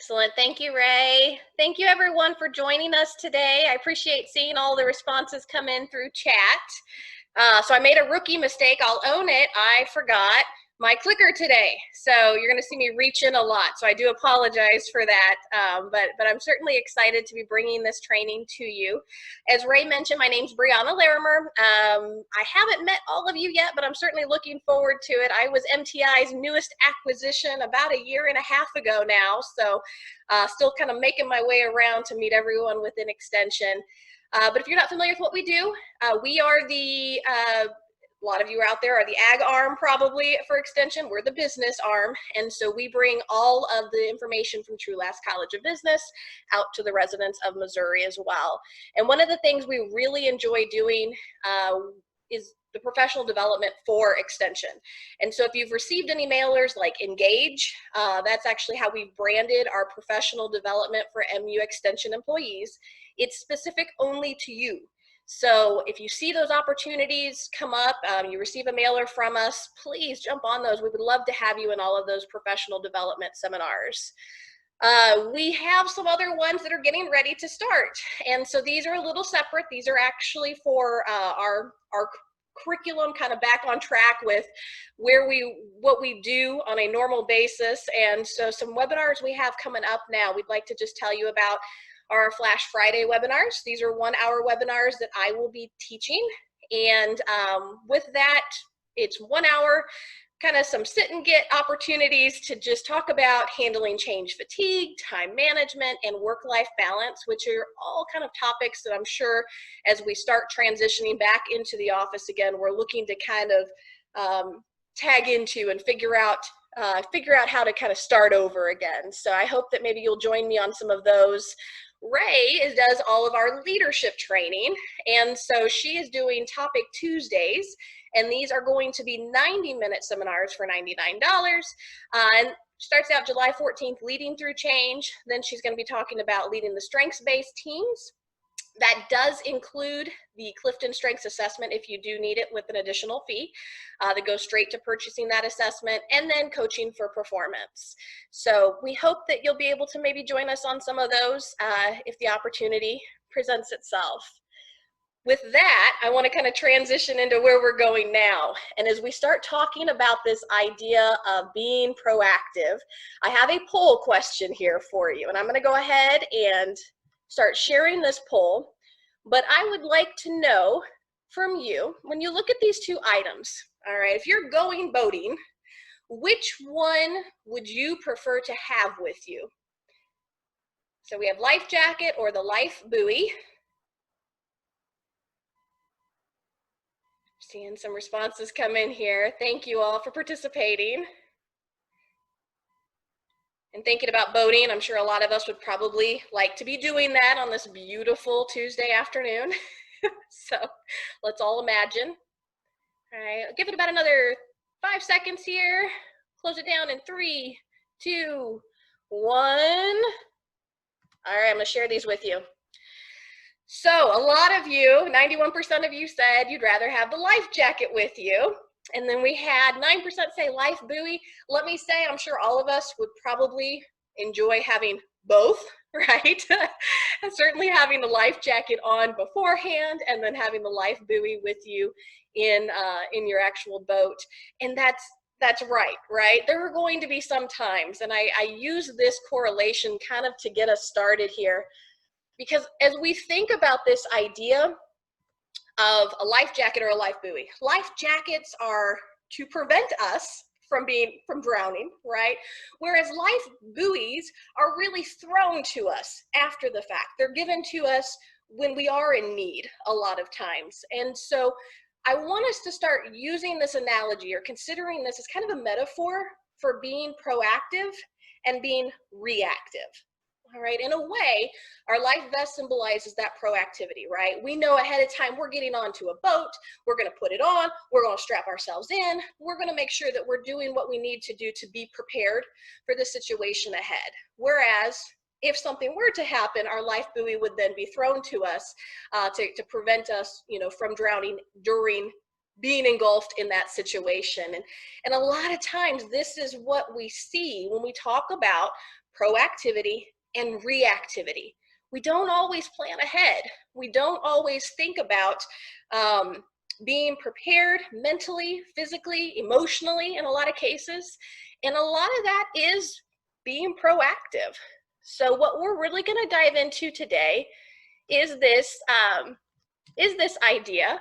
Excellent. Thank you, Ray. Thank you, everyone, for joining us today. I appreciate seeing all the responses come in through chat. So I made a rookie mistake. I'll own it. I forgot my clicker today. So you're going to see me reach in a lot. So I do apologize for that. But I'm certainly excited to be bringing this training to you. As Ray mentioned, my name's Brianna Larimer. I haven't met all of you yet, but I'm certainly looking forward to it. I was MTI's newest acquisition about a year and a half ago now. So still kind of making my way around to meet everyone within Extension. But if you're not familiar with what we do, we are a lot of you out there are the ag arm probably for Extension. We're the business arm. And so we bring all of the information from Trulaske College of Business out to the residents of Missouri as well. And one of the things we really enjoy doing is the professional development for Extension. And so if you've received any mailers like Engage, that's actually how we've branded our professional development for MU Extension employees. It's specific only to you. So if you see those opportunities come up, you receive a mailer from us, please jump on those. We would love to have you in all of those professional development seminars. We have some other ones that are getting ready to start. And so these are a little separate. These are actually for our curriculum, kind of back on track with what we do on a normal basis. And so some webinars we have coming up now, we'd like to just tell you about our Flash Friday webinars. These are 1-hour webinars that I will be teaching. And with that, it's 1 hour, kind of some sit and get opportunities to just talk about handling change fatigue, time management, and work-life balance, which are all kind of topics that I'm sure as we start transitioning back into the office again, we're looking to kind of tag into and figure out how to kind of start over again. So I hope that maybe you'll join me on some of those. Ray does all of our leadership training, and so she is doing Topic Tuesdays, and these are going to be 90-minute seminars for $99. And starts out July 14th, leading through change. Then she's going to be talking about leading the strengths-based teams. That does include the Clifton Strengths Assessment if you do need it with an additional fee that goes straight to purchasing that assessment, and then coaching for performance. So we hope that you'll be able to maybe join us on some of those if the opportunity presents itself. With that, I want to kind of transition into where we're going now. And as we start talking about this idea of being proactive, I have a poll question here for you. And I'm going to go ahead and start sharing this poll, but I would like to know from you, when you look at these two items, all right, if you're going boating, which one would you prefer to have with you? So we have life jacket or the life buoy. Seeing some responses come in here. Thank you all for participating. And thinking about boating, I'm sure a lot of us would probably like to be doing that on this beautiful Tuesday afternoon. So let's all imagine. All right, I'll give it about another 5 seconds here. Close it down in 3, 2, 1. All right, I'm gonna share these with you. So a lot of you, 91% of you said you'd rather have the life jacket with you. And then we had 9% say life buoy. Let me say, I'm sure all of us would probably enjoy having both, right? Certainly having the life jacket on beforehand and then having the life buoy with you in your actual boat. And that's right? There are going to be some times, and I use this correlation kind of to get us started here, because as we think about this idea of a life jacket or a life buoy, life jackets are to prevent us from drowning, right? Whereas life buoys are really thrown to us after the fact. They're given to us when we are in need a lot of times. And so I want us to start using this analogy or considering this as kind of a metaphor for being proactive and being reactive. All right, in a way, our life vest symbolizes that proactivity, right? We know ahead of time we're getting onto a boat, we're gonna put it on, we're gonna strap ourselves in, we're gonna make sure that we're doing what we need to do to be prepared for the situation ahead. Whereas, if something were to happen, our life buoy would then be thrown to us to prevent us, from drowning during being engulfed in that situation. And a lot of times this is what we see when we talk about proactivity and reactivity. We don't always plan ahead. We don't always think about being prepared mentally, physically, emotionally in a lot of cases. And a lot of that is being proactive. So what we're really going to dive into today is this idea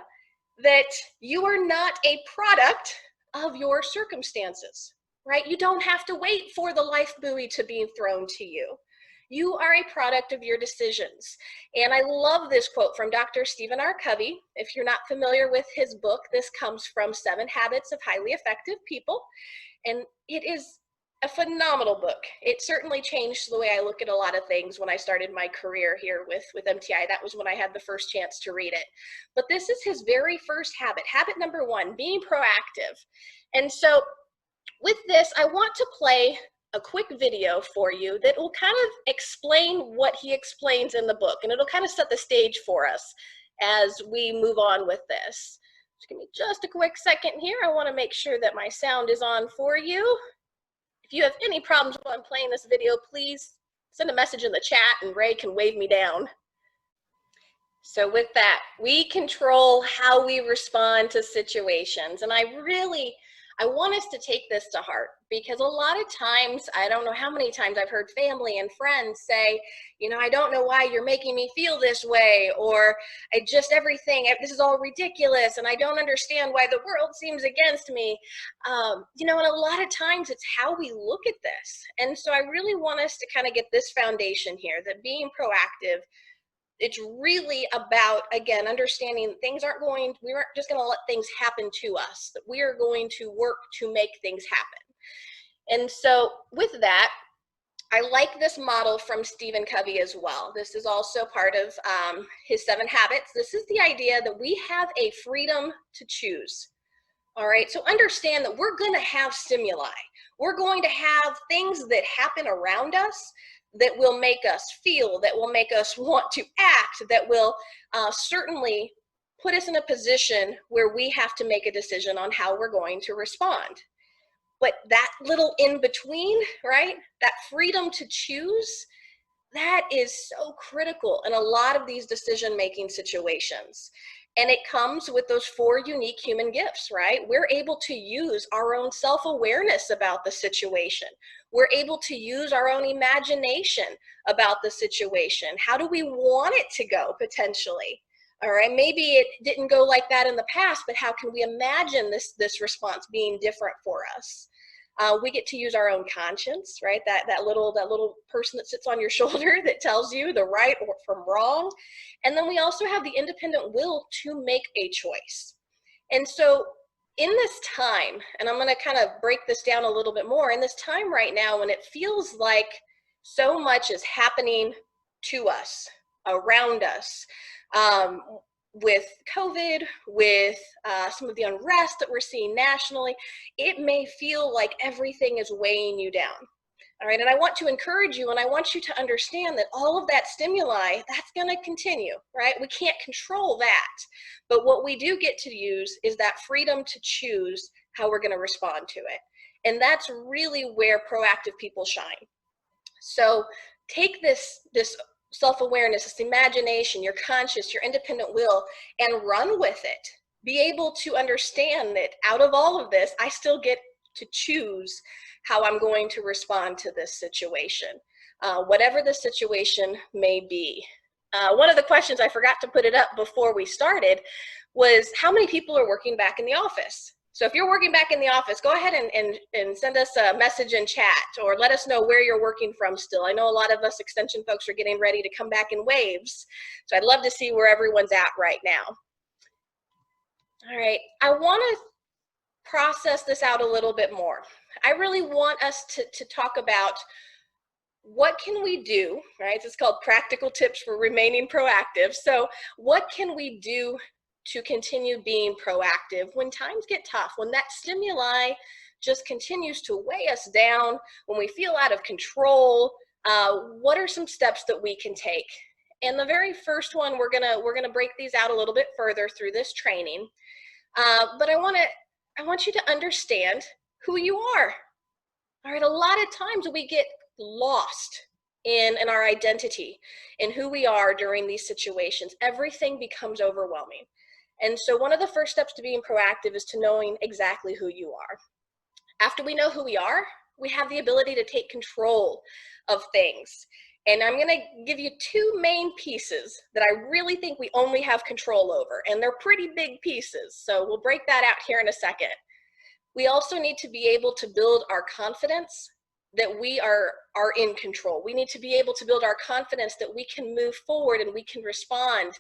that you are not a product of your circumstances, right? You don't have to wait for the life buoy to be thrown to you. You are a product of your decisions. And I love this quote from Dr. Stephen R. Covey. If you're not familiar with his book, this comes from 7 Habits of Highly Effective People. And it is a phenomenal book. It certainly changed the way I look at a lot of things when I started my career here with MTI. That was when I had the first chance to read it. But this is his very first habit. Habit number 1, being proactive. And so with this, I want to play a quick video for you that will kind of explain what he explains in the book. And it'll kind of set the stage for us as we move on with this. Just give me just a quick second here. I want to make sure that my sound is on for you. If you have any problems while I'm playing this video, please send a message in the chat and Ray can wave me down. So with that, we control how we respond to situations. And I want us to take this to heart, because a lot of times, I don't know how many times I've heard family and friends say, you know, I don't know why you're making me feel this way, or this is all ridiculous, and I don't understand why the world seems against me. You know, and a lot of times it's how we look at this. And so I really want us to kind of get this foundation here, that being proactive, it's really about, again, understanding things we aren't just going to let things happen to us, that we are going to work to make things happen. And so with that, I like this model from Stephen Covey as well. This is also part of his 7 habits. This is the idea that we have a freedom to choose. All right, so understand that we're going to have stimuli. We're going to have things that happen around us that will make us feel, that will make us want to act, that will certainly put us in a position where we have to make a decision on how we're going to respond. But that little in between, right, that freedom to choose, that is so critical in a lot of these decision-making situations. And it comes with those 4 unique human gifts, right? We're able to use our own self-awareness about the situation. We're able to use our own imagination about the situation. How do we want it to go, potentially? All right, maybe it didn't go like that in the past, but how can we imagine this response being different for us? We get to use our own conscience, right? That little person that sits on your shoulder that tells you the right or from wrong. And then we also have the independent will to make a choice. And so in this time, and I'm going to kind of break this down a little bit more, in this time right now when it feels like so much is happening to us, around us, with COVID, with some of the unrest that we're seeing nationally, it may feel like everything is weighing you down. All right, and I want to encourage you, and I want you to understand that all of that stimuli, that's going to continue, right? We can't control that. But what we do get to use is that freedom to choose how we're going to respond to it. And that's really where proactive people shine. So take this self-awareness, this imagination, your conscious, your independent will, and run with it. Be able to understand that out of all of this, I still get to choose how I'm going to respond to this situation, whatever the situation may be. One of the questions, I forgot to put it up before we started, was how many people are working back in the office? So if you're working back in the office, go ahead and send us a message in chat, or let us know where you're working from still. I know a lot of us extension folks are getting ready to come back in waves, so I'd love to see where everyone's at right now. All right, I want to process this out a little bit more. I really want us to talk about what can we do, right? It's called practical tips for remaining proactive. So what can we do to continue being proactive when times get tough, when that stimuli just continues to weigh us down, when we feel out of control? What are some steps that we can take? And the very first one, we're gonna break these out a little bit further through this training, but I want you to understand who you are. All right, a lot of times we get lost in our identity, in who we are during these situations, everything becomes overwhelming. And so one of the first steps to being proactive is to knowing exactly who you are. After we know who we are, we have the ability to take control of things. And I'm gonna give you two main pieces that I really think we only have control over, and they're pretty big pieces. So we'll break that out here in a second. We also need to be able to build our confidence that we are in control. We need to be able to build our confidence that we can move forward and we can respond,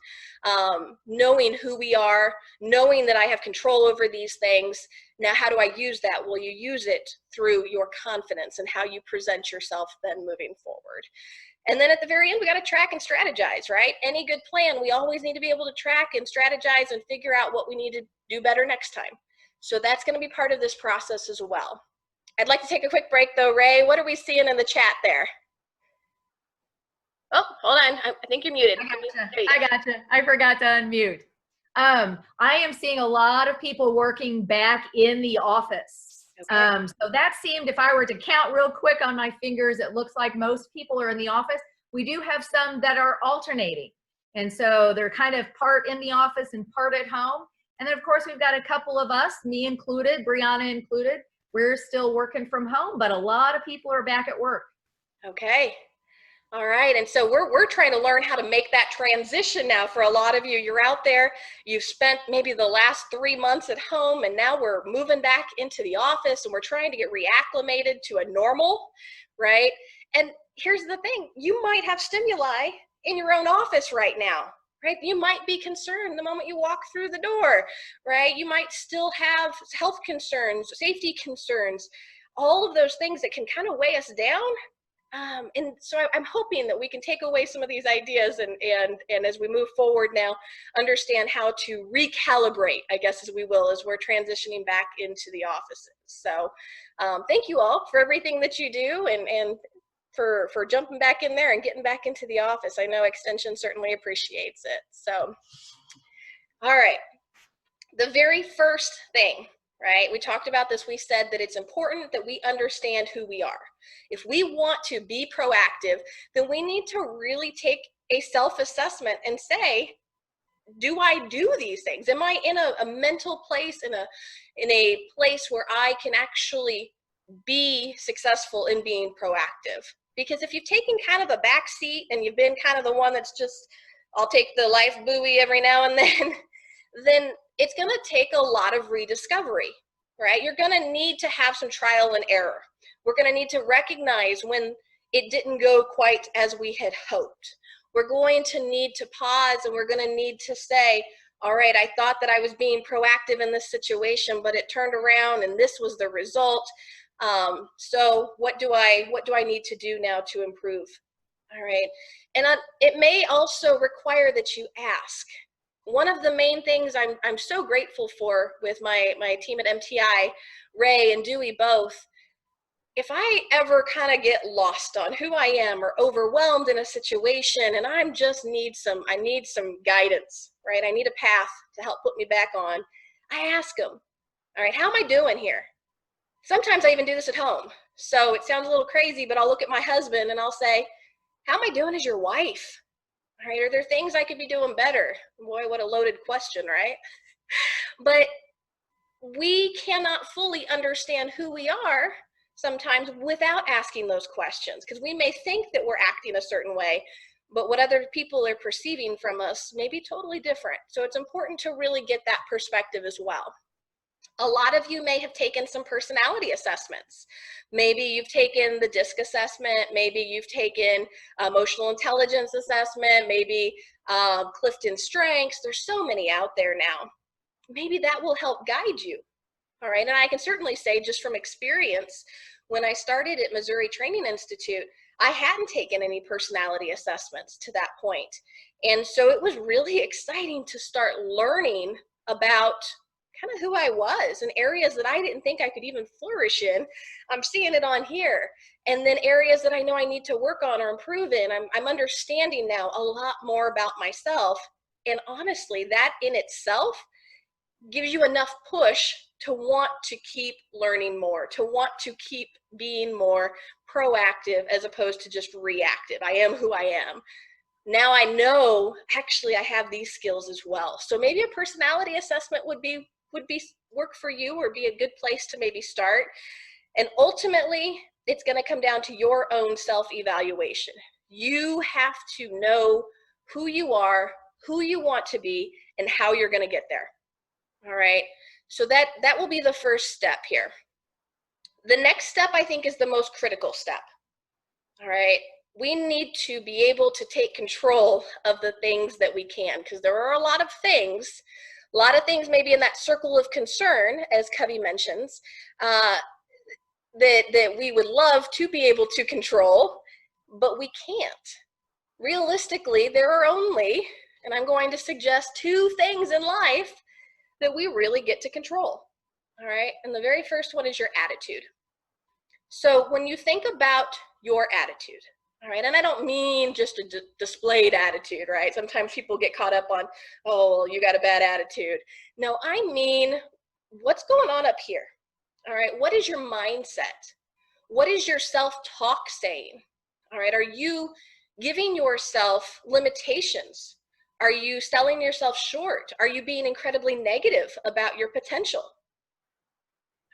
knowing who we are, knowing that I have control over these things. Now, how do I use that? Well, you use it through your confidence and how you present yourself then moving forward. And then at the very end, we got to track and strategize, right? Any good plan, we always need to be able to track and strategize and figure out what we need to do better next time. So that's going to be part of this process as well. I'd like to take a quick break though. Ray, what are we seeing in the chat there? Oh, hold on. I think you're muted. I gotcha. I forgot to unmute. I am seeing a lot of people working back in the office. Okay. So that seemed, if I were to count real quick on my fingers, it looks like most people are in the office. We do have some that are alternating. And so they're kind of part in the office and part at home. And then of course we've got a couple of us, me included, Brianna included. We're still working from home, but a lot of people are back at work. Okay. All right. And so we're trying to learn how to make that transition now. For a lot of you, you're out there, you've spent maybe the last 3 months at home, and now we're moving back into the office and we're trying to get reacclimated to a normal, right? And here's the thing, you might have stimuli in your own office right now. Right? You might be concerned the moment you walk through the door, right? You might still have health concerns, safety concerns, all of those things that can kind of weigh us down. And so I'm hoping that we can take away some of these ideas and as we move forward now, understand how to recalibrate, I guess, as we will, as we're transitioning back into the offices. So thank you all for everything that you do and for jumping back in there and getting back into the office. I know Extension certainly appreciates it. So, all right, the very first thing, right? We talked about this. We said that it's important that we understand who we are. If we want to be proactive, then we need to really take a self-assessment and say, do I do these things? Am I in a mental place, in a place where I can actually be successful in being proactive? Because if you've taken kind of a back seat and you've been kind of the one that's just, I'll take the life buoy every now and then it's going to take a lot of rediscovery, right? You're going to need to have some trial and error. We're going to need to recognize when it didn't go quite as we had hoped. We're going to need to pause and we're going to need to say, all right, I thought that I was being proactive in this situation, but it turned around and this was the result. So what do I need to do now to improve? All right. And it may also require that you ask. One of the main things I'm so grateful for with my team at MTI, Ray and Dewey both, if I ever kind of get lost on who I am or overwhelmed in a situation and I need some guidance, right? I need a path to help put me back on. I ask them, all right, how am I doing here? Sometimes I even do this at home. So it sounds a little crazy, but I'll look at my husband and I'll say, how am I doing as your wife? All right, are there things I could be doing better? Boy, what a loaded question, right? But we cannot fully understand who we are sometimes without asking those questions, because we may think that we're acting a certain way, but what other people are perceiving from us may be totally different. So it's important to really get that perspective as well. A lot of you may have taken some personality assessments. Maybe you've taken the DISC assessment, maybe you've taken emotional intelligence assessment, maybe Clifton Strengths. There's so many out there now. Maybe that will help guide you. All right, and I can certainly say just from experience, when I started at Missouri Training Institute, I hadn't taken any personality assessments to that point. And so it was really exciting to start learning about kind of who I was and areas that I didn't think I could even flourish in. I'm seeing it on here. And then areas that I know I need to work on or improve in. I'm understanding now a lot more about myself. And honestly, that in itself gives you enough push to want to keep learning more, to want to keep being more proactive as opposed to just reactive. I am who I am. Now I know actually I have these skills as well. So maybe a personality assessment would work for you, or be a good place to maybe start. And ultimately, it's going to come down to your own self-evaluation. You have to know who you are, who you want to be, and how you're going to get there. All right. So that will be the first step here. The next step, I think, is the most critical step. All right. We need to be able to take control of the things that we can, because there are a lot of things maybe in that circle of concern, as Covey mentions, that we would love to be able to control, but we can't. Realistically, there are only, and I'm going to suggest, 2 things in life that we really get to control. All right. And the very first one is your attitude. So when you think about your attitude, all right, and I don't mean just a displayed attitude, right? Sometimes people get caught up on, oh, you got a bad attitude. No, I mean, what's going on up here? All right, what is your mindset? What is your self-talk saying? All right, are you giving yourself limitations? Are you selling yourself short? Are you being incredibly negative about your potential?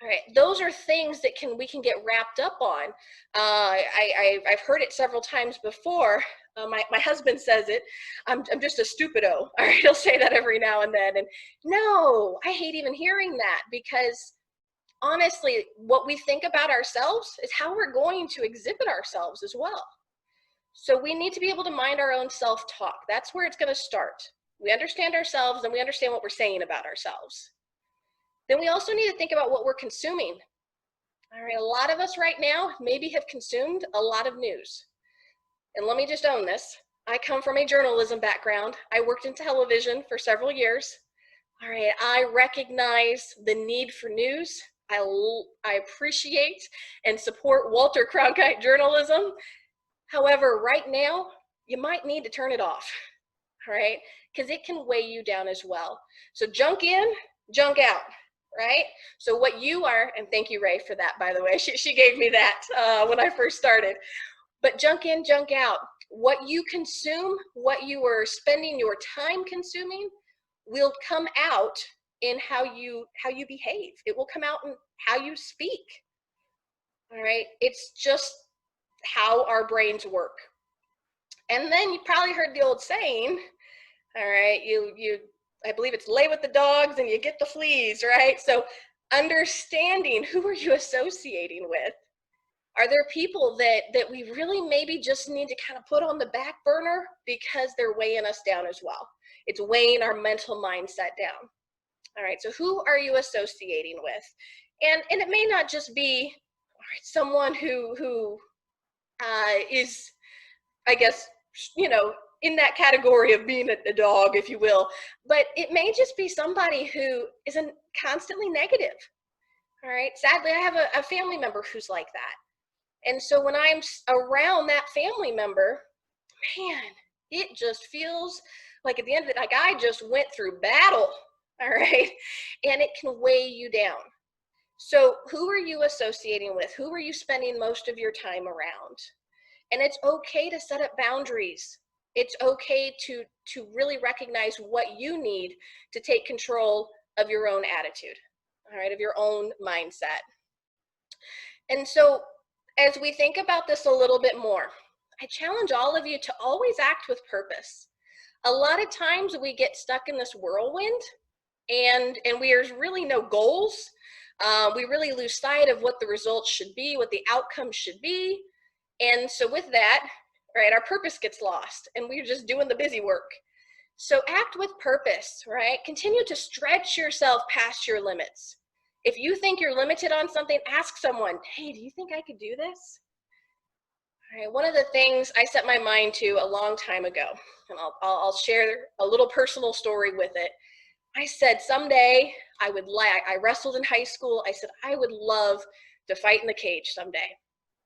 All right, those are things that we can get wrapped up on. I've heard it several times before. My husband says it. I'm just a stupido. All right, he'll say that every now and then. And no, I hate even hearing that, because honestly, what we think about ourselves is how we're going to exhibit ourselves as well. So we need to be able to mind our own self-talk. That's where it's going to start. We understand ourselves, and we understand what we're saying about ourselves. Then we also need to think about what we're consuming. All right, a lot of us right now maybe have consumed a lot of news. And let me just own this. I come from a journalism background. I worked in television for several years. All right, I recognize the need for news. I appreciate and support Walter Cronkite journalism. However, right now, you might need to turn it off, all right? Because it can weigh you down as well. So junk in, junk out, right? So what you are, and thank you, Ray, for that, by the way. She gave me that when I first started. But junk in, junk out. What you consume, what you are spending your time consuming, will come out in how you behave. It will come out in how you speak. All right, it's just how our brains work. And then you probably heard the old saying, all right, I believe it's lay with the dogs and you get the fleas, right? So understanding, who are you associating with? Are there people that we really maybe just need to kind of put on the back burner because they're weighing us down as well? It's weighing our mental mindset down. All right, so who are you associating with? And it may not just be, all right, someone who is, I guess, in that category of being a dog, if you will, but it may just be somebody who isn't constantly negative. All right, sadly, I have a family member who's like that. And so when I'm around that family member, man, it just feels like at the end of it, like I just went through battle, all right? And it can weigh you down. So who are you associating with? Who are you spending most of your time around? And it's okay to set up boundaries. It's okay to really recognize what you need to take control of your own attitude, all right, of your own mindset. And so as we think about this a little bit more, I challenge all of you to always act with purpose. A lot of times we get stuck in this whirlwind and there's really no goals. We really lose sight of what the results should be, what the outcome should be. And so with that, right, our purpose gets lost and we're just doing the busy work. So act with purpose, right? Continue to stretch yourself past your limits. If you think you're limited on something, ask someone, hey, do you think I could do this? All right, one of the things I set my mind to a long time ago, and I'll share a little personal story with it. I said someday I wrestled in high school. I said I would love to fight in the cage someday.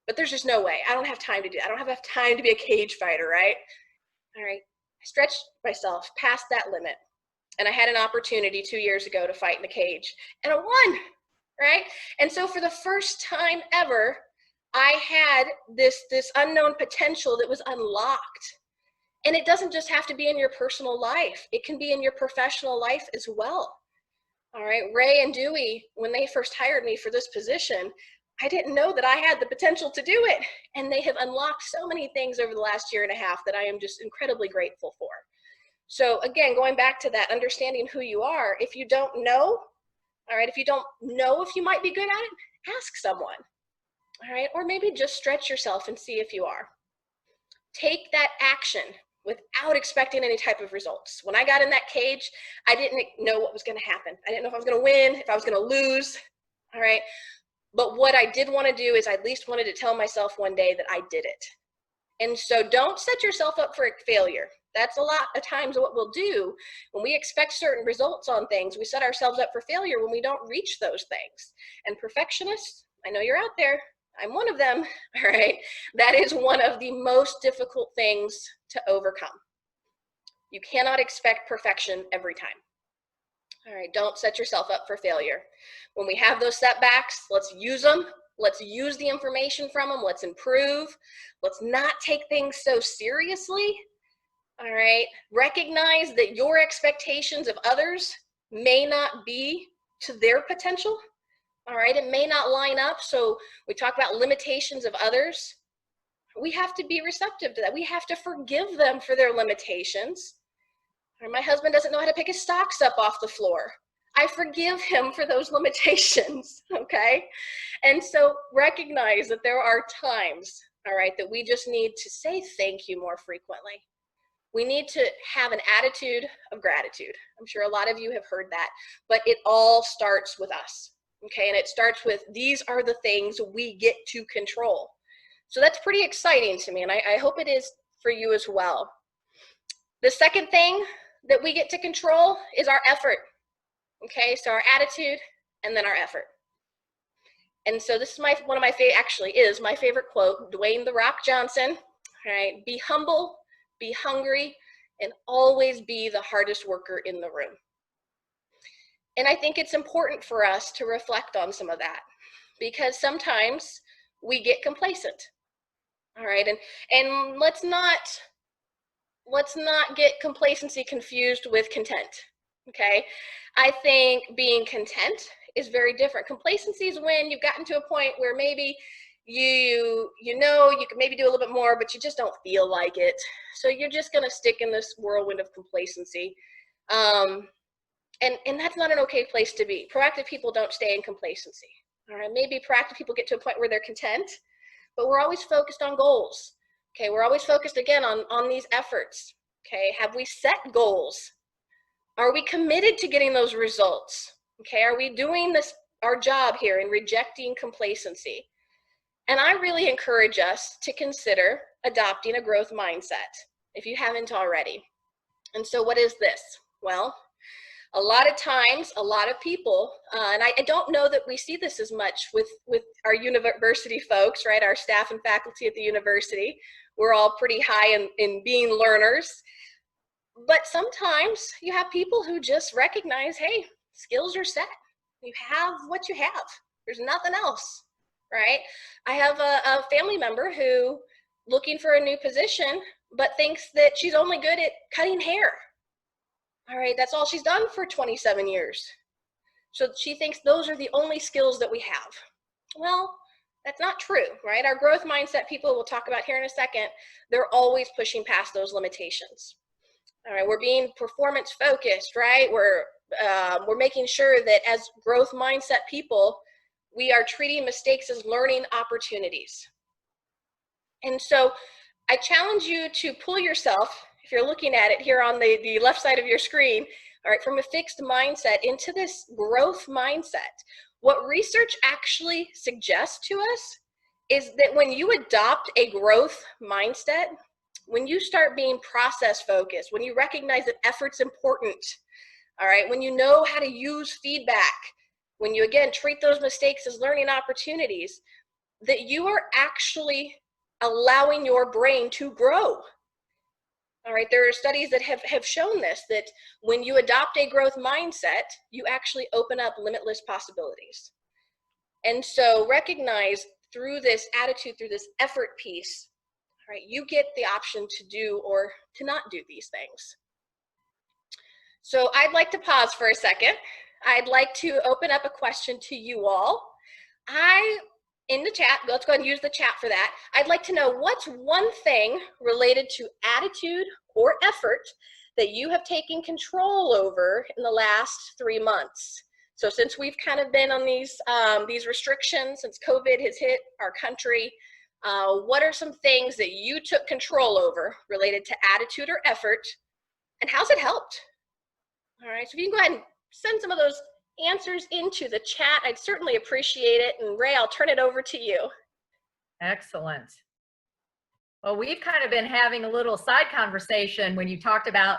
But there's just no way. I don't have time to do that. I don't have enough time to be a cage fighter, right? All right. I stretched myself past that limit. And I had an opportunity 2 years ago to fight in the cage, and I won, right? And so for the first time ever, I had this unknown potential that was unlocked. And it doesn't just have to be in your personal life. It can be in your professional life as well. All right, Ray and Dewey, when they first hired me for this position, I didn't know that I had the potential to do it. And they have unlocked so many things over the last year and a half that I am just incredibly grateful for. So again, going back to that, understanding who you are, if you don't know, all right, if you don't know if you might be good at it, ask someone, all right, or maybe just stretch yourself and see if you are. Take that action without expecting any type of results. When I got in that cage, I didn't know what was going to happen. I didn't know if I was going to win, if I was going to lose, all right? But what I did want to do is I at least wanted to tell myself one day that I did it. And so don't set yourself up for failure. That's a lot of times what we'll do when we expect certain results on things. We set ourselves up for failure when we don't reach those things. And perfectionists, I know you're out there. I'm one of them, all right? That is one of the most difficult things to overcome. You cannot expect perfection every time. All right, don't set yourself up for failure. When we have those setbacks, let's use them. Let's use the information from them. Let's improve. Let's not take things so seriously. All right, recognize that your expectations of others may not be to their potential. All right, it may not line up. So we talk about limitations of others. We have to be receptive to that. We have to forgive them for their limitations. My husband doesn't know how to pick his socks up off the floor. I forgive him for those limitations, okay? And so recognize that there are times, all right, that we just need to say thank you more frequently. We need to have an attitude of gratitude. I'm sure a lot of you have heard that, but it all starts with us, okay? And it starts with, these are the things we get to control. So that's pretty exciting to me, and I hope it is for you as well. The second thing that we get to control is our effort, okay? So our attitude and then our effort. And so this is one of my favorite, actually is my favorite quote, Dwayne "The Rock" Johnson, all right? Be humble, be hungry, and always be the hardest worker in the room. And I think it's important for us to reflect on some of that, because sometimes we get complacent, all right? And let's not get complacency confused with content, okay? I think being content is very different. Complacency is when you've gotten to a point where maybe you know you can maybe do a little bit more, but you just don't feel like it. So you're just gonna stick in this whirlwind of complacency. And that's not an okay place to be. Proactive people don't stay in complacency, all right? Maybe proactive people get to a point where they're content, but we're always focused on goals. Okay, we're always focused again on these efforts. Okay, have we set goals? Are we committed to getting those results? Okay, are we doing our job here and rejecting complacency? And I really encourage us to consider adopting a growth mindset if you haven't already. And so what is this? Well, a lot of times, a lot of people, and I don't know that we see this as much with our university folks, right? Our staff and faculty at the university. We're all pretty high in being learners. But sometimes you have people who just recognize, hey, skills are set. You have what you have. There's nothing else, right? I have a family member who looking for a new position, but thinks that she's only good at cutting hair. All right, that's all she's done for 27 years. So she thinks those are the only skills that we have. Well, that's not true, right? Our growth mindset people we'll talk about here in a second, they're always pushing past those limitations. All right, we're being performance focused, right? We're making sure that as growth mindset people, we are treating mistakes as learning opportunities. And so I challenge you to pull yourself, if you're looking at it here on the left side of your screen, all right, from a fixed mindset into this growth mindset. What research actually suggests to us is that when you adopt a growth mindset, when you start being process focused, when you recognize that effort's important, all right, when you know how to use feedback, when you again treat those mistakes as learning opportunities, that you are actually allowing your brain to grow. All right, there are studies that have shown this, that when you adopt a growth mindset, you actually open up limitless possibilities. And so recognize through this attitude, through this effort piece, right, you get the option to do or to not do these things. So I'd like to pause for a second. I'd like to open up a question to you all. In the chat, let's go ahead and use the chat for that. I'd like to know, what's one thing related to attitude or effort that you have taken control over in the last 3 months? So since we've kind of been on these restrictions, since COVID has hit our country, what are some things that you took control over related to attitude or effort, and how's it helped? All right, so if you can go ahead and send some of those answers into the chat, I'd certainly appreciate it. And Ray, I'll turn it over to you. Excellent. Well, we've kind of been having a little side conversation when you talked about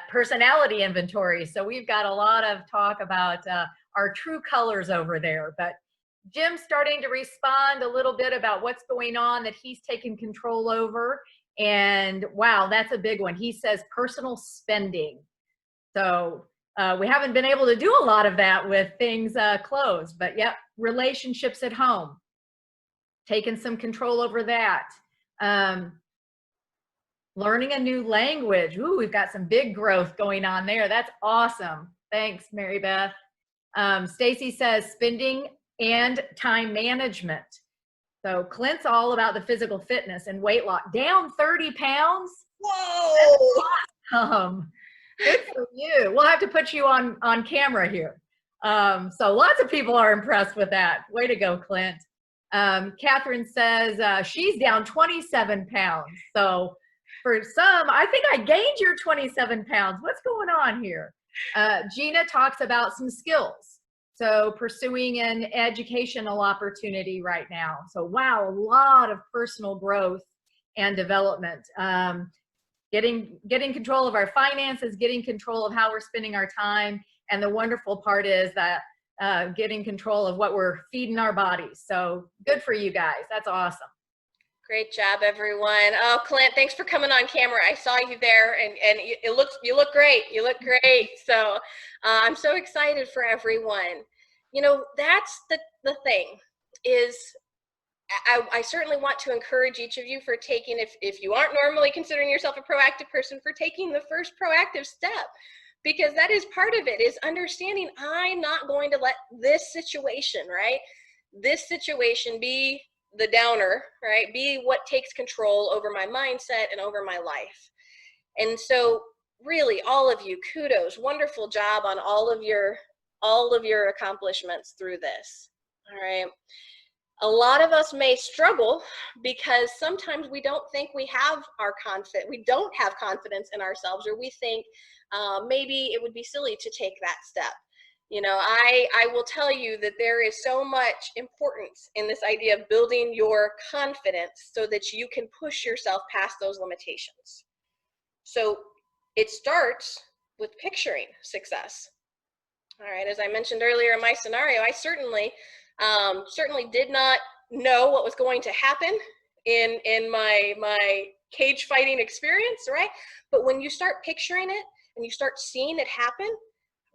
personality inventory. So we've got a lot of talk about our true colors over there. But Jim's starting to respond a little bit about what's going on that he's taken control over. And wow, that's a big one. He says personal spending. So we haven't been able to do a lot of that with things closed, but yep, relationships at home, taking some control over that. Learning a new language. Ooh, we've got some big growth going on there. That's awesome. Thanks, Mary Beth. Stacy says spending and time management. So Clint's all about the physical fitness and weight loss. Down 30 pounds. Whoa. That's awesome. Good for you. We'll have to put you on camera here. So lots of people are impressed with that. Way to go, Clint. Catherine says she's down 27 pounds. So for some, I think I gained your 27 pounds. What's going on here? Gina talks about some skills. So pursuing an educational opportunity right now. So wow, a lot of personal growth and development. Getting control of our finances, getting control of how we're spending our time. And the wonderful part is that getting control of what we're feeding our bodies. So good for you guys. That's awesome. Great job, everyone. Oh, Clint, thanks for coming on camera. I saw you there, and you look great. You look great. So I'm so excited for everyone. You know, that's the thing is, I certainly want to encourage each of you for taking, if you aren't normally considering yourself a proactive person, for taking the first proactive step, because that is part of it, is understanding I'm not going to let this situation, right? This situation be the downer, right? Be what takes control over my mindset and over my life. And so really, all of you, kudos, wonderful job on all of your accomplishments through this. All right. A lot of us may struggle because sometimes we don't think we have we don't have confidence in ourselves, or we think maybe it would be silly to take that step. You know, I will tell you that there is so much importance in this idea of building your confidence so that you can push yourself past those limitations. So it starts with picturing success. All right, as I mentioned earlier in my scenario, I certainly did not know what was going to happen in my cage fighting experience, right? But when you start picturing it and you start seeing it happen,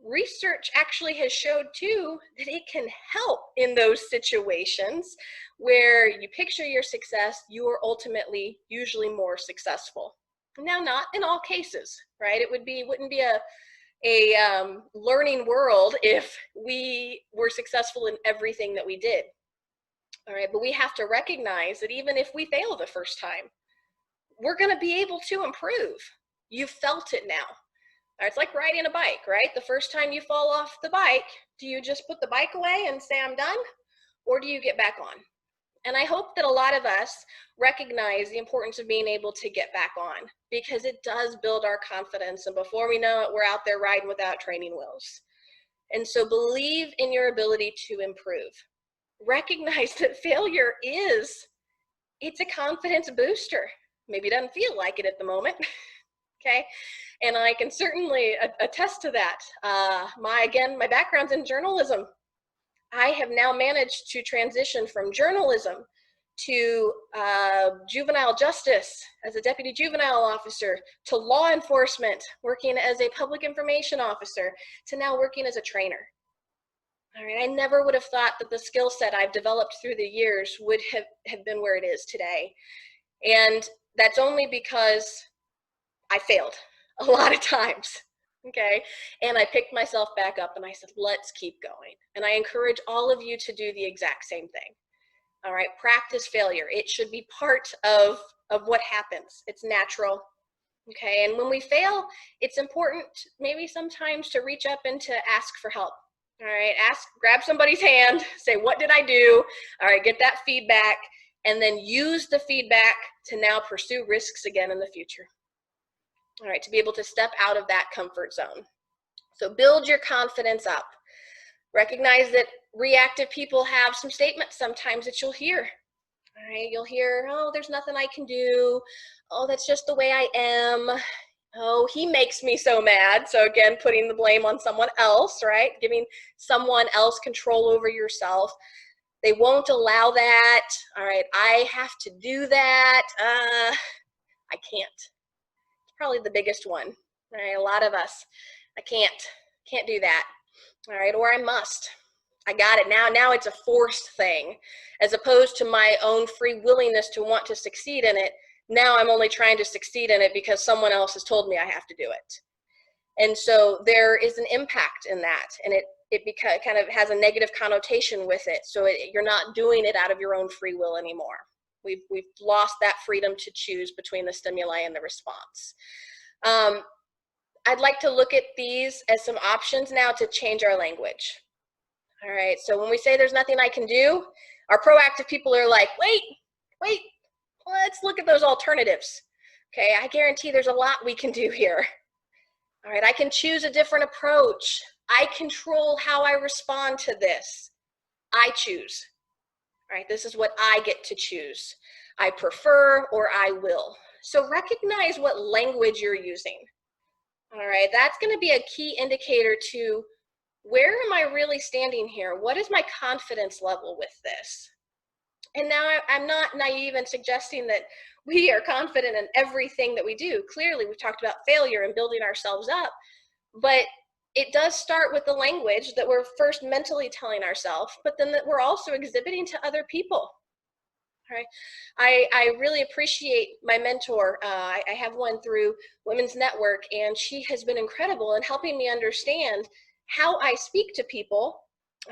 research actually has showed too that it can help in those situations where you picture your success, you are ultimately usually more successful. Now, not in all cases, right? It wouldn't be a learning world if we were successful in everything that we did. All right, but we have to recognize that even if we fail the first time, we're going to be able to improve. You've felt it now. It's like riding a bike, right? The first time you fall off the bike, do you just put the bike away and say, I'm done? Or do you get back on? And I hope that a lot of us recognize the importance of being able to get back on, because it does build our confidence. And before we know it, we're out there riding without training wheels. And so believe in your ability to improve. Recognize that failure it's a confidence booster. Maybe it doesn't feel like it at the moment. Okay. And I can certainly attest to that. My background's in journalism. I have now managed to transition from journalism to juvenile justice as a deputy juvenile officer, to law enforcement, working as a public information officer, to now working as a trainer. All right, I never would have thought that the skill set I've developed through the years would have been where it is today. And that's only because I failed a lot of times, okay? And I picked myself back up and I said, let's keep going. And I encourage all of you to do the exact same thing. All right, practice failure. It should be part of what happens. It's natural, okay? And when we fail, it's important maybe sometimes to reach up and to ask for help. All right, grab somebody's hand, say, what did I do? All right, get that feedback, and then use the feedback to now pursue risks again in the future. All right, to be able to step out of that comfort zone. So build your confidence up. Recognize that reactive people have some statements sometimes that you'll hear. All right, you'll hear, oh, there's nothing I can do. Oh, that's just the way I am. Oh, he makes me so mad. So again, putting the blame on someone else, right? Giving someone else control over yourself. They won't allow that. All right, I have to do that. I can't. It's probably the biggest one, right? A lot of us, I can't do that. All right, or I must. I got it now. Now it's a forced thing, as opposed to my own free willingness to want to succeed in it. Now I'm only trying to succeed in it because someone else has told me I have to do it. And so there is an impact in that, and it kind of has a negative connotation with it. So you're not doing it out of your own free will anymore. We've lost that freedom to choose between the stimuli and the response. I'd like to look at these as some options now to change our language. All right, so when we say there's nothing I can do, our proactive people are like, wait, let's look at those alternatives. Okay, I guarantee there's a lot we can do here. All right, I can choose a different approach. I control how I respond to this. I choose. All right, this is what I get to choose. I prefer or I will. So recognize what language you're using. All right, that's going to be a key indicator to where am I really standing here? What is my confidence level with this? And now I'm not naive in suggesting that we are confident in everything that we do. Clearly, we've talked about failure and building ourselves up, but it does start with the language that we're first mentally telling ourselves, but then that we're also exhibiting to other people. All right. I really appreciate my mentor. I have one through Women's Network, and she has been incredible in helping me understand how I speak to people.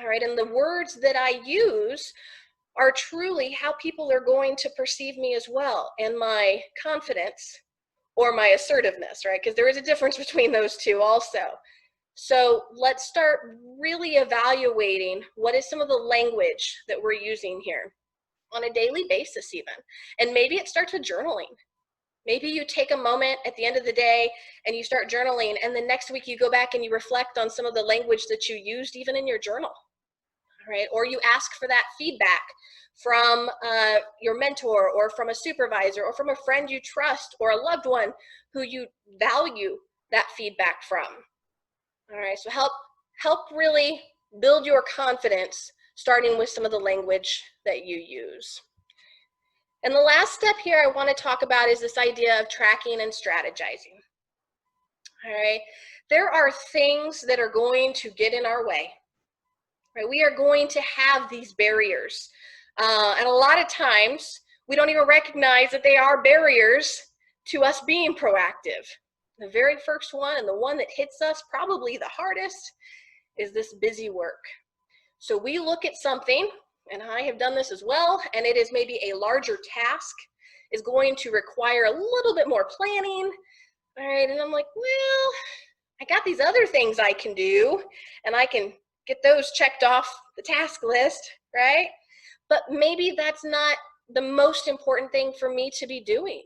All right, and the words that I use are truly how people are going to perceive me as well, and my confidence or my assertiveness, right? Because there is a difference between those two also. So let's start really evaluating what is some of the language that we're using here on a daily basis even. And maybe it starts with journaling. Maybe you take a moment at the end of the day and you start journaling, and the next week you go back and you reflect on some of the language that you used even in your journal, right? Or you ask for that feedback from your mentor or from a supervisor or from a friend you trust or a loved one who you value that feedback from. All right, so help really build your confidence, starting with some of the language that you use. And the last step here I want to talk about is this idea of tracking and strategizing. All right, there are things that are going to get in our way. Right, we are going to have these barriers. And a lot of times, we don't even recognize that they are barriers to us being proactive. The very first one, and the one that hits us probably the hardest, is this busy work. So we look at something, and I have done this as well, and it is maybe a larger task, is going to require a little bit more planning. All right, and I'm like, well, I got these other things I can do, and I can get those checked off the task list, right? But maybe that's not the most important thing for me to be doing.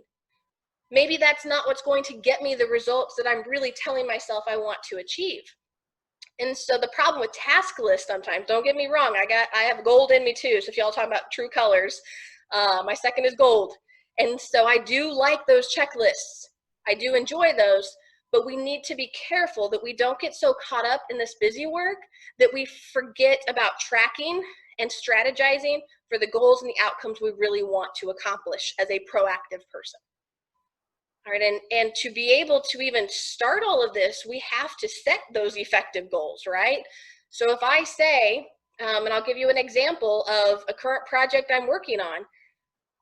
Maybe that's not what's going to get me the results that I'm really telling myself I want to achieve. And so the problem with task lists sometimes, don't get me wrong, I have gold in me too. So if y'all talking about true colors, my second is gold. And so I do like those checklists. I do enjoy those, but we need to be careful that we don't get so caught up in this busy work that we forget about tracking and strategizing for the goals and the outcomes we really want to accomplish as a proactive person. All right, and to be able to even start all of this, we have to set those effective goals, right? So if I say, and I'll give you an example of a current project I'm working on,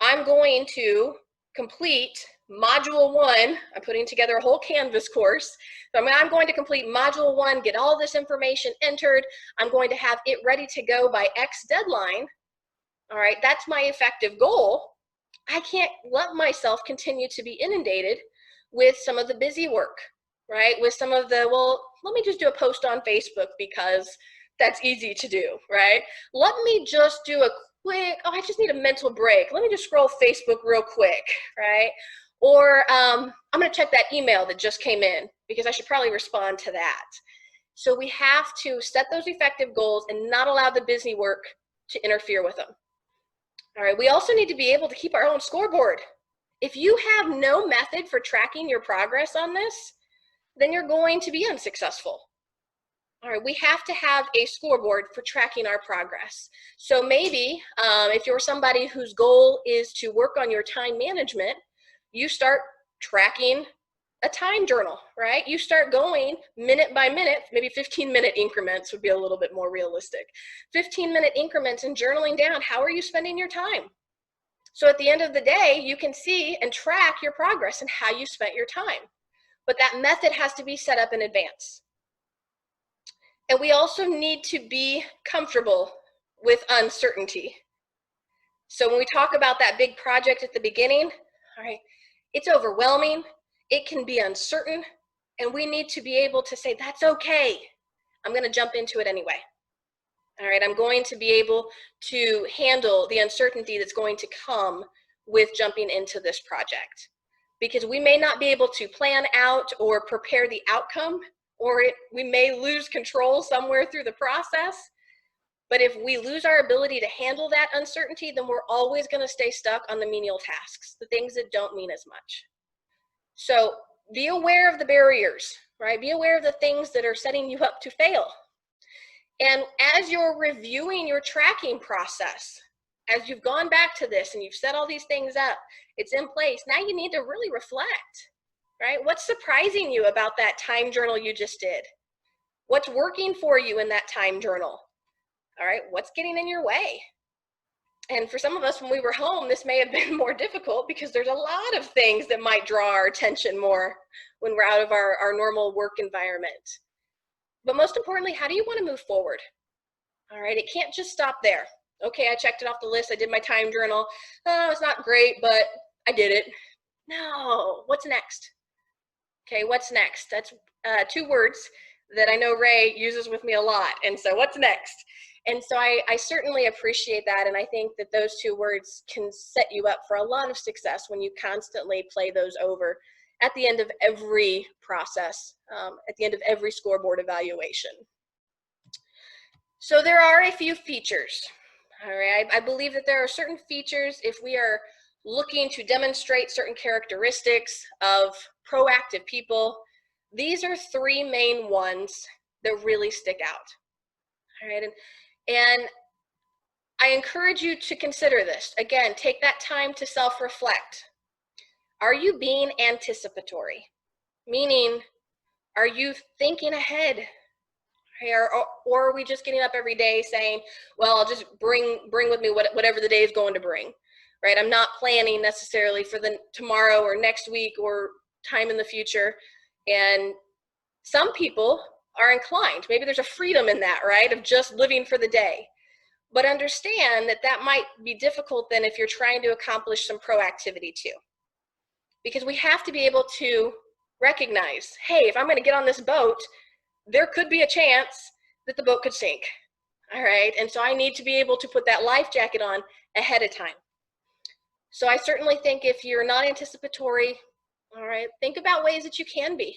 I'm going to complete module 1. I'm putting together a whole Canvas course. So I'm going to complete module 1, get all this information entered. I'm going to have it ready to go by X deadline. All right, that's my effective goal. I can't let myself continue to be inundated with some of the busy work, right? With some of the, well, let me just do a post on Facebook because that's easy to do, right? Let me just do a quick, oh, I just need a mental break. Let me just scroll Facebook real quick, right? Or I'm gonna check that email that just came in because I should probably respond to that. So we have to set those effective goals and not allow the busy work to interfere with them. All right, we also need to be able to keep our own scoreboard. If you have no method for tracking your progress on this, then you're going to be unsuccessful. All right, we have to have a scoreboard for tracking our progress. So maybe if you're somebody whose goal is to work on your time management, you start tracking a time journal, right? You start going minute by minute, maybe 15-minute increments would be a little bit more realistic. 15-minute increments and journaling down, how are you spending your time? So at the end of the day, you can see and track your progress and how you spent your time. But that method has to be set up in advance. And we also need to be comfortable with uncertainty. So when we talk about that big project at the beginning, all right, it's overwhelming, it can be uncertain, and we need to be able to say, that's okay. I'm gonna jump into it anyway. All right, I'm going to be able to handle the uncertainty that's going to come with jumping into this project. Because we may not be able to plan out or prepare the outcome, or we may lose control somewhere through the process. But if we lose our ability to handle that uncertainty, then we're always gonna stay stuck on the menial tasks, the things that don't mean as much. So be aware of the barriers, right? Be aware of the things that are setting you up to fail. And as you're reviewing your tracking process, as you've gone back to this and you've set all these things up, it's in place, now you need to really reflect, right? What's surprising you about that time journal you just did? What's working for you in that time journal? All right, what's getting in your way? And for some of us, when we were home, this may have been more difficult because there's a lot of things that might draw our attention more when we're out of our normal work environment. But most importantly, how do you want to move forward? All right, it can't just stop there. Okay, I checked it off the list. I did my time journal. Oh, it's not great, but I did it. No, what's next? Okay, what's next? That's 2 words that I know Ray uses with me a lot. And so what's next? And so I certainly appreciate that. And I think that those 2 words can set you up for a lot of success when you constantly play those over at the end of every process, at the end of every scoreboard evaluation. So there are a few features. All right, I believe that there are certain features if we are looking to demonstrate certain characteristics of proactive people. These are 3 main ones that really stick out. All right, and I encourage you to consider this. Again, take that time to self-reflect. Are you being anticipatory? Meaning, are you thinking ahead? Or are we just getting up every day saying, well, I'll just bring with me whatever the day is going to bring, right? I'm not planning necessarily for the tomorrow or next week or time in the future. And some people are inclined, maybe there's a freedom in that, right? Of just living for the day. But understand that that might be difficult then if you're trying to accomplish some proactivity too. Because we have to be able to recognize, hey, if I'm going to get on this boat, there could be a chance that the boat could sink. All right, and so I need to be able to put that life jacket on ahead of time. So I certainly think if you're not anticipatory, all right, think about ways that you can be.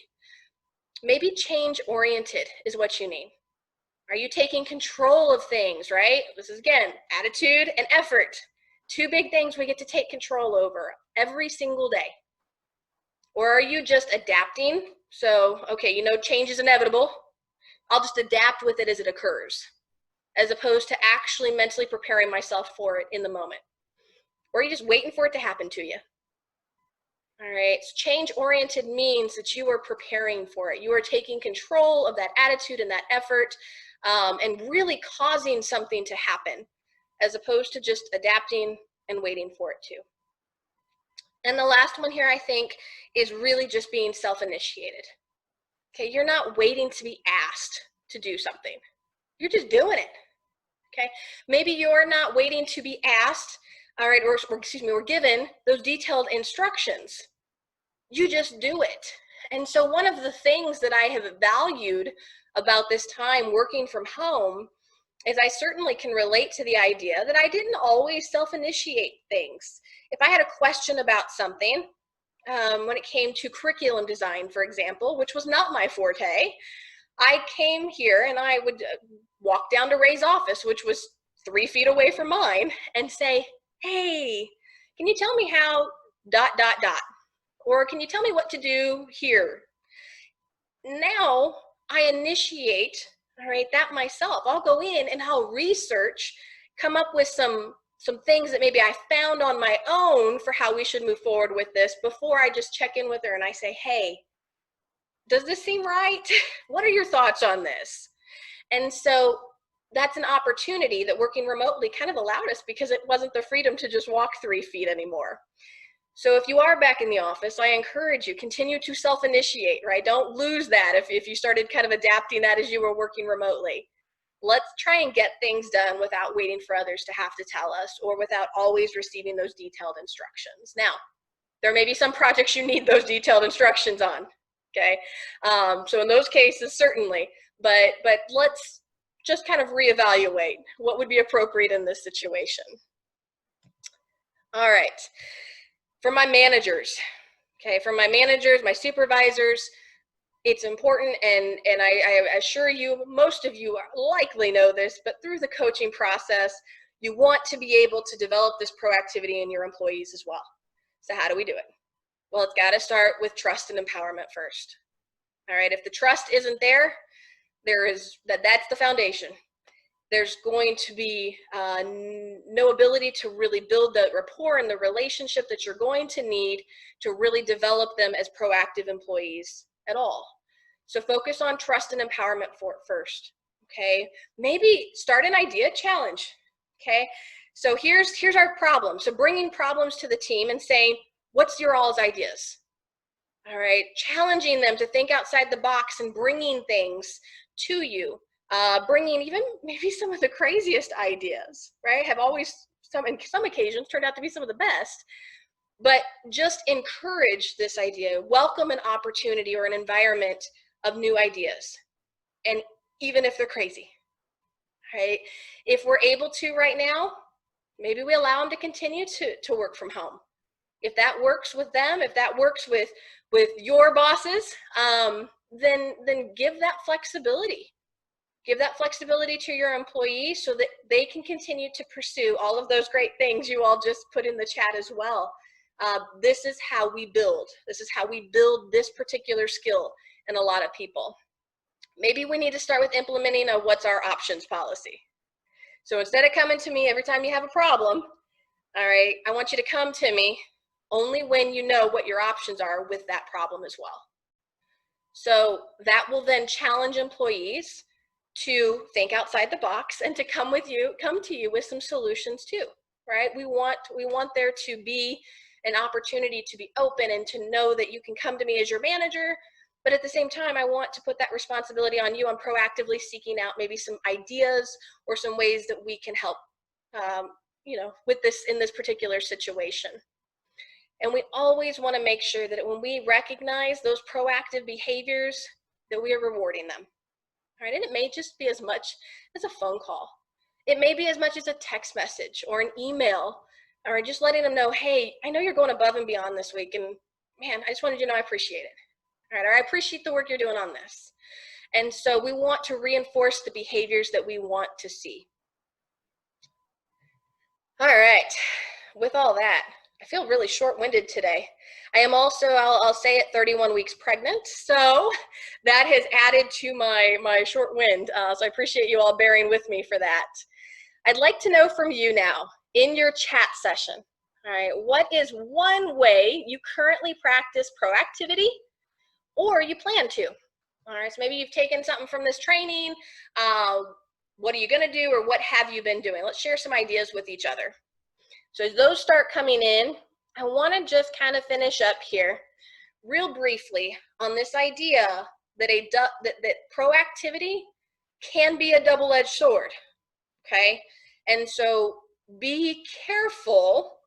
Maybe change oriented is what you need. Are you taking control of things, right? This is, again, attitude and effort. 2 big things we get to take control over every single day. Or are you just adapting? So, okay, you know, change is inevitable. I'll just adapt with it as it occurs, as opposed to actually mentally preparing myself for it in the moment? Or are you just waiting for it to happen to you? All right, so change-oriented means that you are preparing for it. You are taking control of that attitude and that effort, and really causing something to happen, as opposed to just adapting and waiting for it to. And the last one here, I think, is really just being self-initiated. Okay, you're not waiting to be asked to do something. You're just doing it. Okay, maybe you're not waiting to be asked, all right, or excuse me, or given those detailed instructions. You just do it. And so one of the things that I have valued about this time working from home is I certainly can relate to the idea that I didn't always self-initiate things. If I had a question about something, when it came to curriculum design, for example, which was not my forte, I came here and I would walk down to Ray's office, which was 3 feet away from mine, and say, hey, can you tell me how ... Or can you tell me what to do here? Now I initiate, all right, that myself. I'll go in and I'll research, come up with some things that maybe I found on my own for how we should move forward with this before I just check in with her and I say, hey, does this seem right? What are your thoughts on this? And so that's an opportunity that working remotely kind of allowed us, because it wasn't the freedom to just walk 3 feet anymore. So if you are back in the office, I encourage you, continue to self-initiate, right? Don't lose that if you started kind of adapting that as you were working remotely. Let's try and get things done without waiting for others to have to tell us, or without always receiving those detailed instructions. Now, there may be some projects you need those detailed instructions on, okay? So in those cases, certainly, but let's just kind of reevaluate what would be appropriate in this situation. All right. For my managers, okay, for my managers, my supervisors, it's important, and I assure you, most of you likely know this, but through the coaching process, you want to be able to develop this proactivity in your employees as well. So how do we do it? Well, it's got to start with trust and empowerment first. All right, if the trust isn't there, that's the foundation. There's going to be no ability to really build the rapport and the relationship that you're going to need to really develop them as proactive employees at all. So focus on trust and empowerment first, okay? Maybe start an idea challenge, okay? So here's our problem. So bringing problems to the team and saying, what's your all's ideas? All right, challenging them to think outside the box and bringing things to you. Bringing even maybe some of the craziest ideas, right? Have always, in some occasions, turned out to be some of the best. But just encourage this idea. Welcome an opportunity or an environment of new ideas. And even if they're crazy, right? If we're able to right now, maybe we allow them to continue to work from home. If that works with them, if that works with your bosses, then give that flexibility. Give that flexibility to your employees so that they can continue to pursue all of those great things you all just put in the chat as well. This is how we build. This is how we build this particular skill in a lot of people. Maybe we need to start with implementing a what's our options policy. So instead of coming to me every time you have a problem, all right, I want you to come to me only when you know what your options are with that problem as well. So that will then challenge employees to think outside the box and to come to you with some solutions too, right? We want there to be an opportunity to be open and to know that you can come to me as your manager, but at the same time, I want to put that responsibility on you. I'm proactively seeking out maybe some ideas or some ways that we can help, with this in this particular situation. And we always want to make sure that when we recognize those proactive behaviors, that we are rewarding them. All right, and it may just be as much as a phone call. It may be as much as a text message or an email, or just letting them know, hey, I know you're going above and beyond this week, and man, I just wanted you to know I appreciate it. All right, or I appreciate the work you're doing on this. And so we want to reinforce the behaviors that we want to see. All right, with all that, I feel really short-winded today. I am also, I'll say it, 31 weeks pregnant. So that has added to my short wind. So I appreciate you all bearing with me for that. I'd like to know from you now in your chat session, all right, what is one way you currently practice proactivity or you plan to? All right, so maybe you've taken something from this training. What are you going to do, or what have you been doing? Let's share some ideas with each other. So as those start coming in, I want to just kind of finish up here real briefly on this idea that that proactivity can be a double-edged sword, okay? And so be careful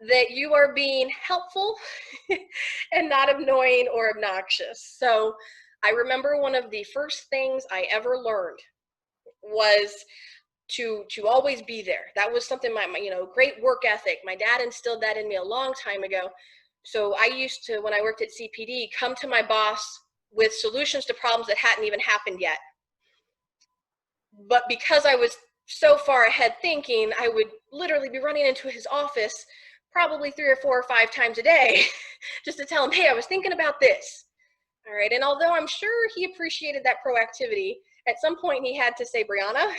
that you are being helpful and not annoying or obnoxious. So I remember one of the first things I ever learned was to always be there. That was something my great work ethic. My dad instilled that in me a long time ago. So I used to, when I worked at CPD, come to my boss with solutions to problems that hadn't even happened yet. But because I was so far ahead thinking, I would literally be running into his office probably 3 or 4 or 5 times a day just to tell him, hey, I was thinking about this. All right. And although I'm sure he appreciated that proactivity, at some point he had to say, Brianna,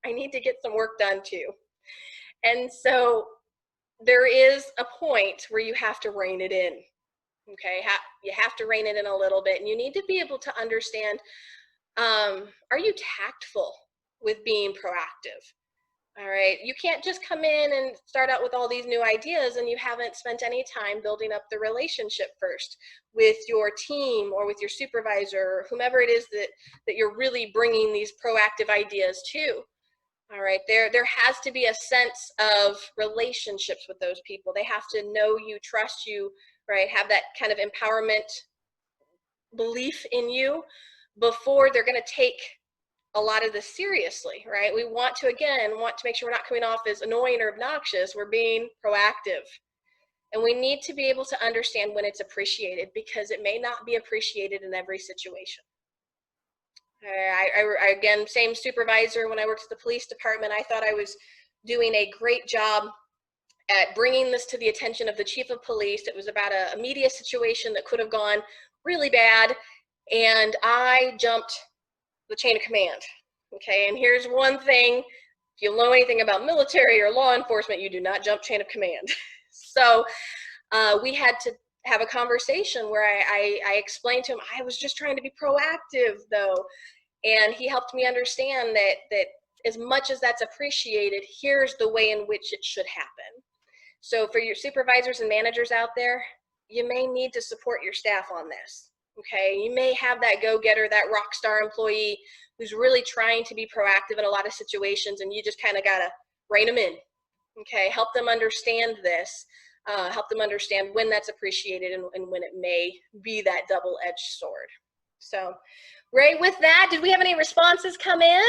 I need to get some work done too. And so there is a point where you have to rein it in. Okay. You have to rein it in a little bit, and you need to be able to understand, are you tactful with being proactive? All right. You can't just come in and start out with all these new ideas and you haven't spent any time building up the relationship first with your team or with your supervisor or whomever it is that you're really bringing these proactive ideas to. All right. There has to be a sense of relationships with those people. They have to know you, trust you, right? Have that kind of empowerment belief in you before they're going to take a lot of this seriously, right? We want to make sure we're not coming off as annoying or obnoxious. We're being proactive. And we need to be able to understand when it's appreciated, because it may not be appreciated in every situation. Again, same supervisor when I worked at the police department, I thought I was doing a great job at bringing this to the attention of the chief of police. It was about a media situation that could have gone really bad, and I jumped the chain of command. Okay, and here's one thing: if you know anything about military or law enforcement, you do not jump chain of command. So we had to have a conversation where I explained to him I was just trying to be proactive, though, and he helped me understand that as much as that's appreciated, here's the way in which it should happen. So for your supervisors and managers out there, you may need to support your staff on this. Okay, you may have that go-getter, that rock star employee who's really trying to be proactive in a lot of situations, and you just kind of got to rein them in. Okay, help them understand this, help them understand when that's appreciated and when it may be that double-edged sword. So, Ray, with that, did we have any responses come in?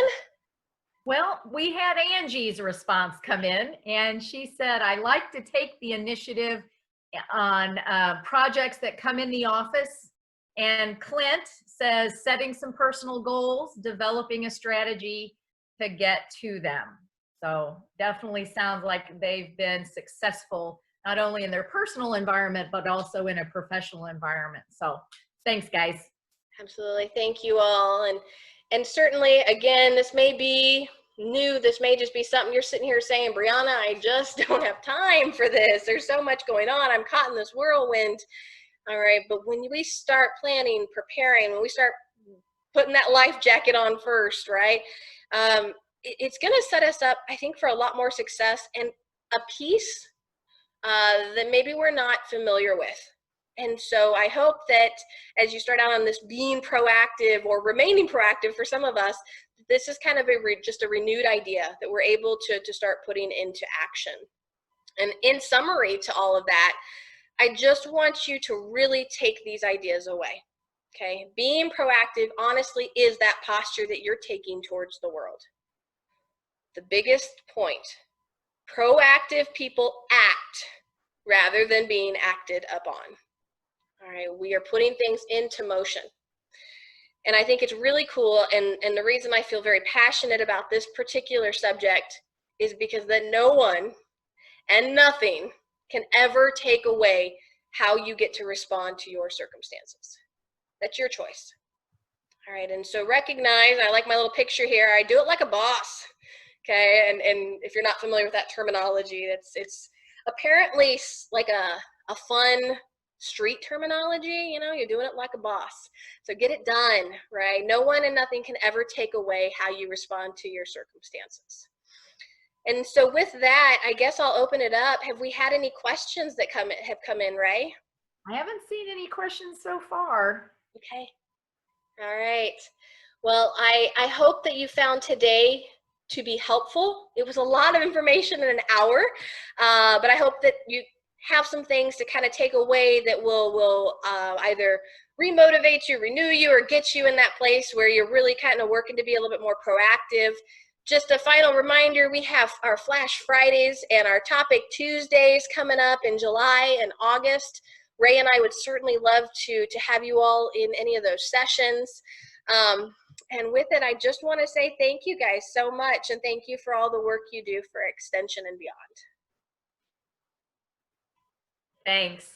Well, we had Angie's response come in, and she said, I like to take the initiative on projects that come in the office. And Clint says, setting some personal goals, developing a strategy to get to them. So definitely sounds like they've been successful, not only in their personal environment, but also in a professional environment. So thanks, guys. Absolutely. Thank you all. And certainly, again, this may be new. This may just be something you're sitting here saying, Brianna, I just don't have time for this. There's so much going on. I'm caught in this whirlwind. All right. But when we start planning, preparing, when we start putting that life jacket on first, right, it's going to set us up, I think, for a lot more success and a peace that maybe we're not familiar with. And so I hope that as you start out on this being proactive or remaining proactive for some of us, this is kind of just a renewed idea that we're able to start putting into action. And in summary to all of that, I just want you to really take these ideas away. Okay, being proactive honestly is that posture that you're taking towards the world. The biggest point: proactive people act rather than being acted upon. All right, we are putting things into motion. And I think it's really cool, and the reason I feel very passionate about this particular subject is because that no one and nothing can ever take away how you get to respond to your circumstances. That's your choice. All right, and so recognize, I like my little picture here, I do it like a boss, okay? And if you're not familiar with that terminology, it's apparently like a fun street terminology, you know, you're doing it like a boss. So get it done, right? No one and nothing can ever take away how you respond to your circumstances. And so with that, I guess I'll open it up. Have we had any questions that have come in, Ray? I haven't seen any questions so far. Okay. All right. Well, I hope that you found today to be helpful. It was a lot of information in an hour, but I hope that you have some things to kind of take away that will either remotivate you, renew you, or get you in that place where you're really kind of working to be a little bit more proactive. Just a final reminder, we have our Flash Fridays and our Topic Tuesdays coming up in July and August. Ray and I would certainly love to have you all in any of those sessions. And with it, I just want to say thank you guys so much, and thank you for all the work you do for Extension and beyond. Thanks.